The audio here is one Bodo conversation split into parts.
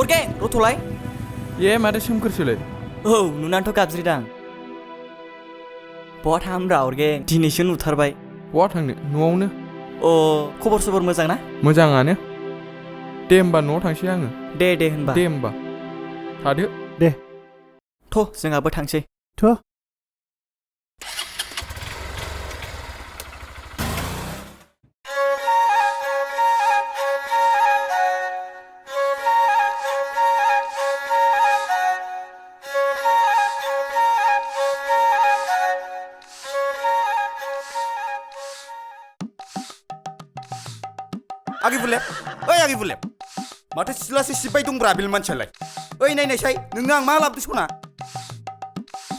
अरगे रथ'लाय ए माथो सोमखोरसोलै औ नुनानैथ' गाबज्रिदां बहा थाङामब्रा अरगे दिनैसो नुथारबाय बहा थांनो न'आवनो अ खबर सबर मोजां ना मोजाङानो दे होमबा न'आव थांसै आङो दे होनबा दे होमबा थादो दे थ' जोंहाबो थांसै थ' आगे बुलेब ओइ आगे बुलेब माथो सिलासे सिबबाय दंब्रा बेल मानसियालाय ओइ नायनायसाय नोंनो आं मा लाबोदों सना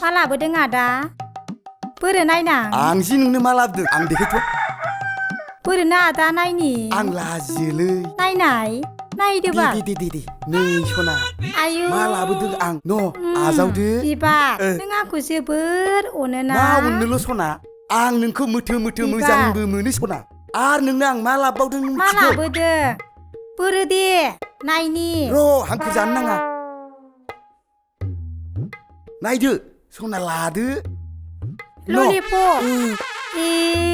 मा लाबोदों आदा बोरो नायनां आं जि नोंनो मा लाबोदों आं देखायथ' बोरो ना आदा नायनि आं लाजियोलै नायनाय नायदोबा दे नै सना आयु मा लाबोदों आं न' आजावदो बिबार नों आंखौ जोबोर अनोना मा अननोल' सना आं नोंखौ मोथो मोजांबो मोनो सना आरो नोंनो आं मा लाबोबावदों नों मा मिथिगौ लाबोदों बोरो दे नायनि र' हांखो जानो नाङा नायदो सना लादो ललिपप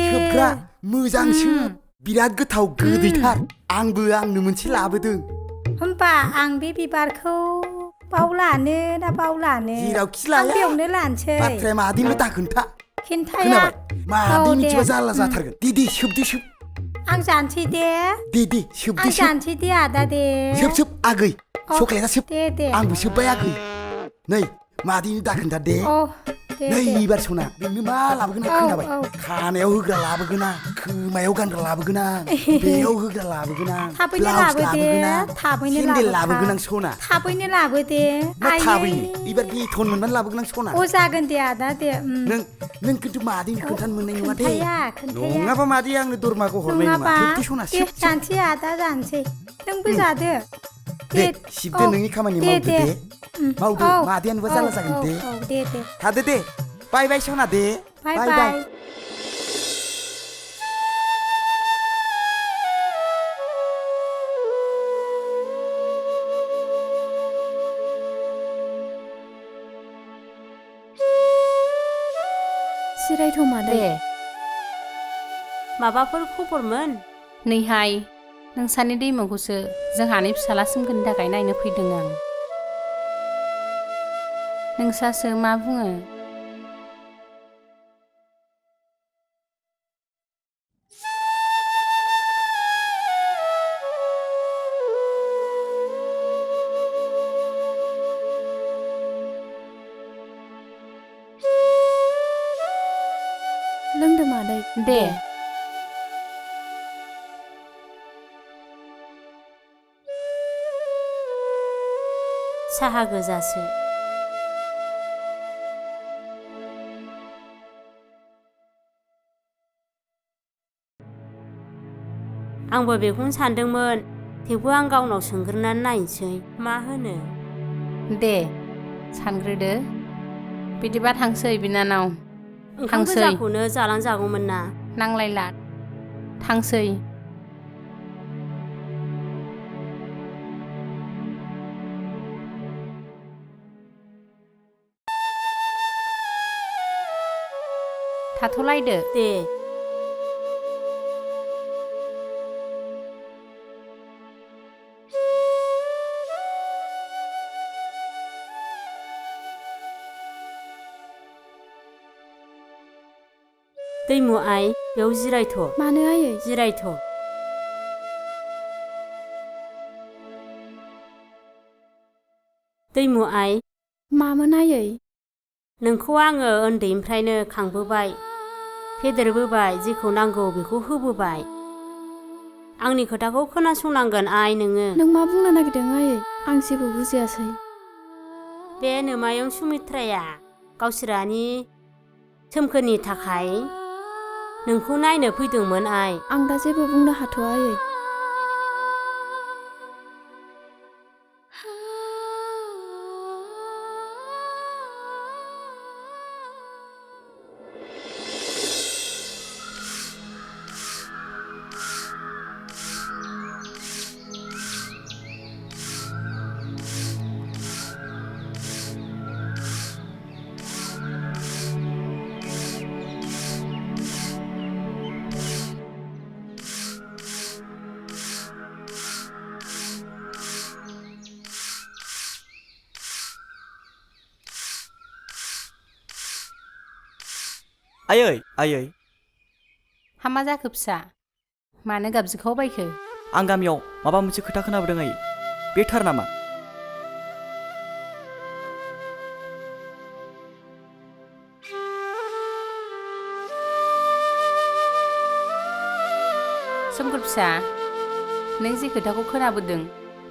सोबग्रा मोजांसो बिराद गोथाव गोदैथार आंबो आंनो मोनसे लाबोदों होमबा आं बे बिबारखौ बावलानो ना बावलानो जेरावखि आं लाया बेयावनो लानोसै बाथ्राया मादैल' दा खोन्था खिन्थाया मादै औ दे। मिथिबा जारला जाथारगोन दे सोबदो सोब आं जानोसै दे दे सोबदो आं सोब जानोसै दे आदा दे सोब आगै औ, सक्लेटा सोब दे आंबो सोब्बाय आगै नै मादैनो दा खोन्था दे औ दे नै दे एबार सना नोंनो मा लाबोगोन आं औ, खोनाबाय औ। खानायाव होग्रा लाबोगोन आं खोमायाव गानग्रा लाबोगोन आं बेयाव होग्रा लाबोगोन आं थाबैनो ब्लाउस लाबो दे लाबोगोन आं थाबैनो सेन्देल लाबोखा। लाबोगोन आं सना थाबैनो लाबो दे मा आयै। थाबैनो एबार बेथन मोनबानो लाबोगोन आं सना अ जागोन दे आदा दे नों खिन्थु मादैनो खोन्थानो मोननाय नङा दे खोन्थाया नङाबा मादै आंनो दरमाखौ हरनाय नङा नङाबा सोबदो सना दे सोब जानोसै आदा जानोसै नोंबो जादो दे सिबदो नोंनि खामानि मावदो दे मावदो औ, मादैयानोबा औ, जारला जागोन औ, दे औ दे थादो दे बाय सना दे बाय जिरायथ' मादै दे माबाफोर खबरमोन नैहाय नोंसानि दैमुखौसो जोंहानि फिसाला सोमखोरनि थाखाय नायनो फैदों आं नोंसासो मा बुङो लोंदो मादै दे साहा गोजासो आंबो बेखौनो सानदोंमोन थेवबो आं गावनाव सोंग्रोनानै नायनोसै मा होनो दे सानग्रोदो बिदिबा थांसै बिनानाव ओंखाम गोजाखौनो जालांजागौमोन ना नांलायला थांसै थाथ'लायदो दे दैमु आइ बेयाव जिरायथ' मानो आयै जिरायथ' दैमु आइ मामोन आयै नोंखौ आङो उन्दैनिफ्रायनो खांबोबाय फेदेरबोबाय जेखौ नांगौ बेखौ होबोबाय आंनि खोथाखौ खोनासंनांगोन आइ नोङो नों मा बुंनो नागिरदों आयै आं जेबो बुजियासै बे नोमायं सुमित्राया गावसोरानि सोमखोरनि थाखाय नोंखौ नायनो फैदोंमोन आइ आं दा जेबो बुंनो हाथ'आ आयै आयै हामा जाखो फिसा मानो गाबज्रिखाव बायखो आं गामियाव माबा मोनसे खोथा खोनाबोदों आयै बे थार नामा सोमखोर फिसा नों जे खोथाखौ खोनाबोदों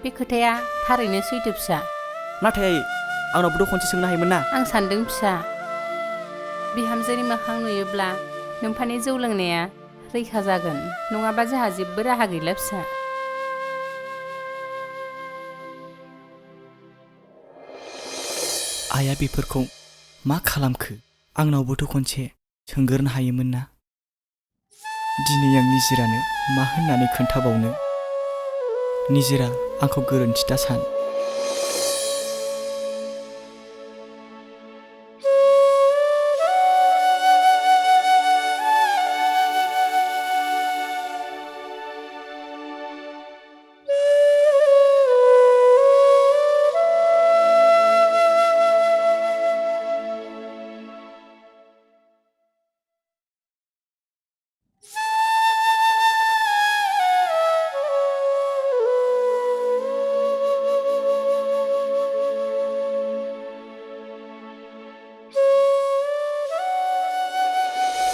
बे खोथाया थारैनो सैथो फिसा नाथाय आयै आंनावबोथ' खनसे सोंनो हायोमोन ना आं सान्दों फिसा बिहामजोनि मोखां नुयोब्ला नोम्फानि जौ लोंनाया रैखा जागोन नङाबा जोंहा जेबो राहा गैला फिसा आइया बेफोरखौ मा खालामखो आंनावबोथ' खनसे सोंगोरनो हायोमोन ना दिनै आं निजिरानो मा होननानै खोन्थाबावनो निजिरा आंखौ गोरोन्थि दा सान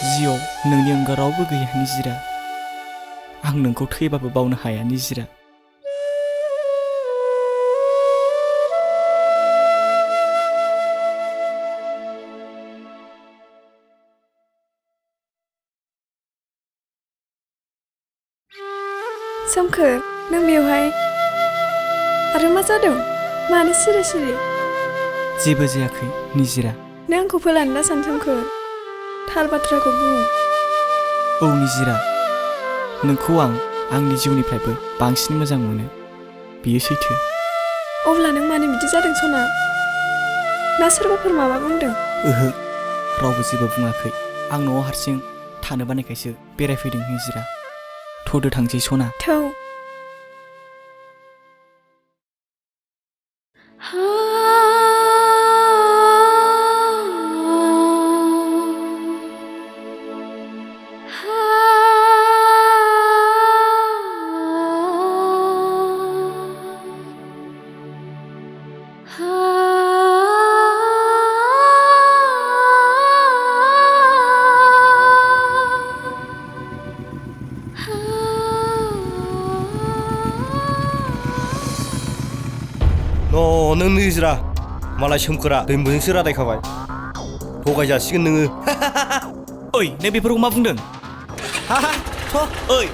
जिउआव नोंनि अनगा रावबो गैया निजिरा आं नोंखौ थैबाबो बावनो हाया निजिरा सोमखोर नों बेवहाय आरो मा जादों मानो सिरि सिरि जेबो जायाखै निजिरा नों आंखौ फोलानो ना सान सोमखोर थार बाथ्राखौ बुं औ निजिरा नोंखौ आं आंनि जिउनिफ्रायबो बांसिन मोजां मोनो बेयो सैथो अब्ला नों मानो बिदि जादों सना ना सोरबाफोर माबा बुंदों ओहो रावबो जेबो बुङाखै आं न'आव हारसिं थानो बानायखायसो बेरायफैदों निजिरा थ'दो थांसै सना थौ नों निजिरा मालाय सोमखोरा दैमुजोंसो रादायखाबाय थगायजासिगोन नोङो ओइ नों बेफोरखौ मा बुंदों हा हा ओइ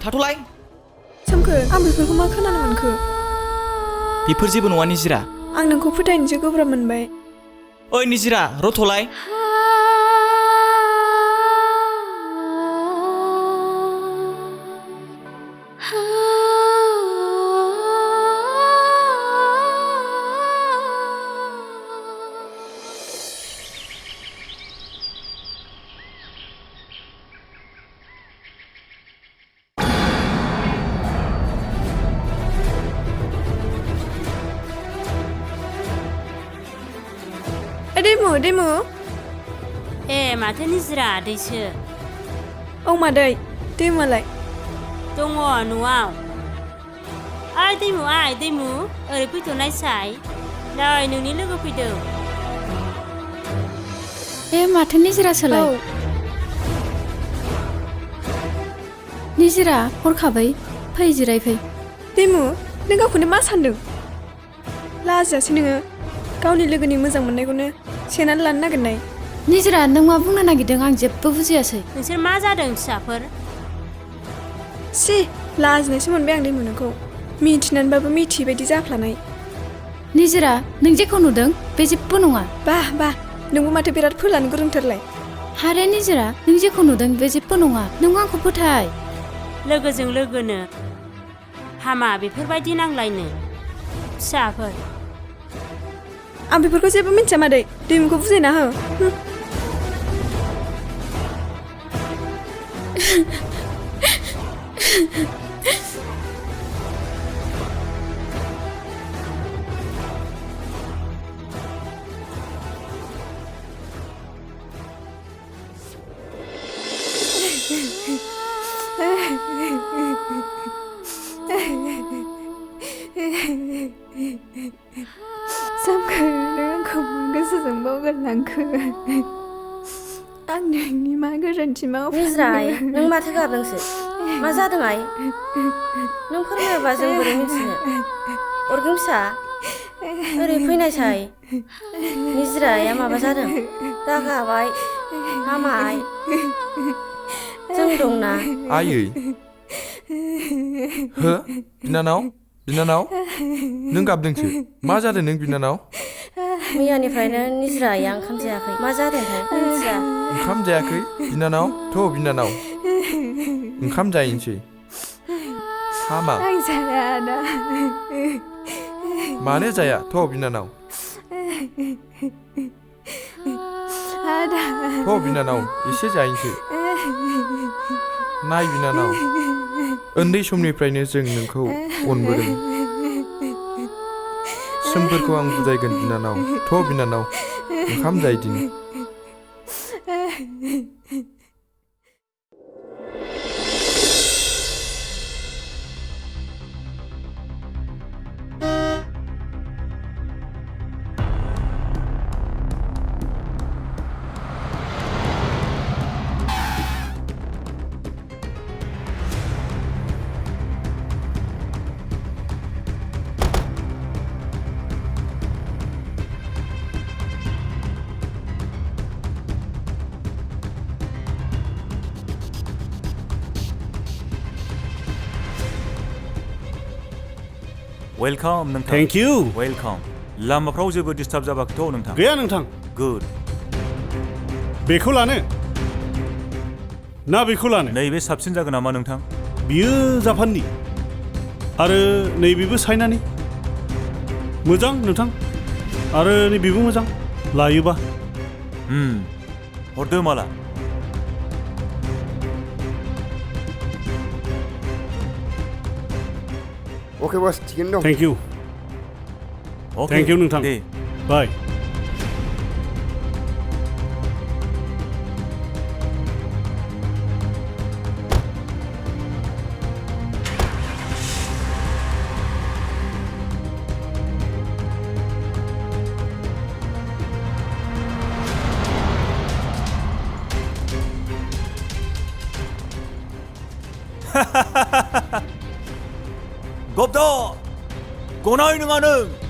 थाथ'लाय सोमखोर आं बेफोरखौ मा खोनानो मोनखो बेफोर जेबो नङा निजिरा आं नोंखौ फोथायनोसो गोब्राब मोनबाय ओइ निजिरा रथ'लाय दैमु ए माथो निजिरा आदैसो औ मादै दैमुआलाय दङ न'आव ओइ दैमु ओरै फैथ'नायसाय नै नोंनि लोगो फैदों ए माथो निजिरा सोलाय निजिरा हरखाबै फै जिरायफै दैमु नों गावखौनो मा सान्दों लाजियासै नोङो गावनि लोगोनि मोजां मोननायखौनो सेनानै लानो नागिरनाय निजिरा नों मा बुंनो नागिरदों आं जेबो बुजियासै नोंसोर मा जादों फिसाफोर सि लाजिनायसो मोनबाय आं दैमु नोंखौ मिथिनानैबाबो मिथियै बायदि जाफ्लानाय निजिरा नों जेखौ नुदों बे जेबो नङा बा नोंबो माथो बिराद फोलानो गोरोंथारलाय हारे निजिरा नों जेखौ नुदों बे जेबो नङा नों आंखौ फोथाय लोगोजों लोगोनो हामा बेफोरबायदि नांलायनो फिसाफोर आं बेफोरखौ जेबो मिन्थिया मादै दैमुखौ बुजायना हो सोमखोर नों आंखौ मा गोसोजों बावगारलांखो आं नोंनि मा गोरोन्थि निज्राय मावफ्लांदों नों माथो गाबदोंसो मा जादों आइ नों फोरमायाबा जों बोरै मिथिनो अरगें फिसा ओरै फैनायसाय निज्राया माबा जादों दा गाबाय हामाय जों दंना आयै हो बिनानाव बिनानाव नों गाबदोंसो मा जादों नों बिनानाव मैयानिफ्रायनो निज्राया ओंखाम जायाखै मा जादोंथाय मिथिया ओंखाम जायाखै बिनानाव थ' बिनानाव ओंखाम जाहैनोसै हामा आं जाया आदा मानो जाया थ' बिनानाव आदा थ' बिनानाव एसे जाहैनोसै नाय बिनानाव उन्दै समनिफ्रायनो जों नोंखौ अनबोदों सोमखोरखौ आं बुजायगोन बिनानाव थ' बिनानाव ओंखाम जाहैदिनि वेलकाम नोंथां थेंक इउ वेलकाम लामाफ्राव जेबो डिस्टार्ब जाबाखैथ' नोंथां गैया नोंथां गुड बेखौ लानो ना बेखौ लानो नैबे साबसिन जागोन नामा नोंथां बियो जापाननि आरो नैबेबो चाइनानि मोजां नोंथां आरो नैबेबो मोजां लायोबा हरदो माला अके बस थिगैनो दं थेंक इउ थेंक इउ नोंथां दे बाय गब्द' गनाय नङा नों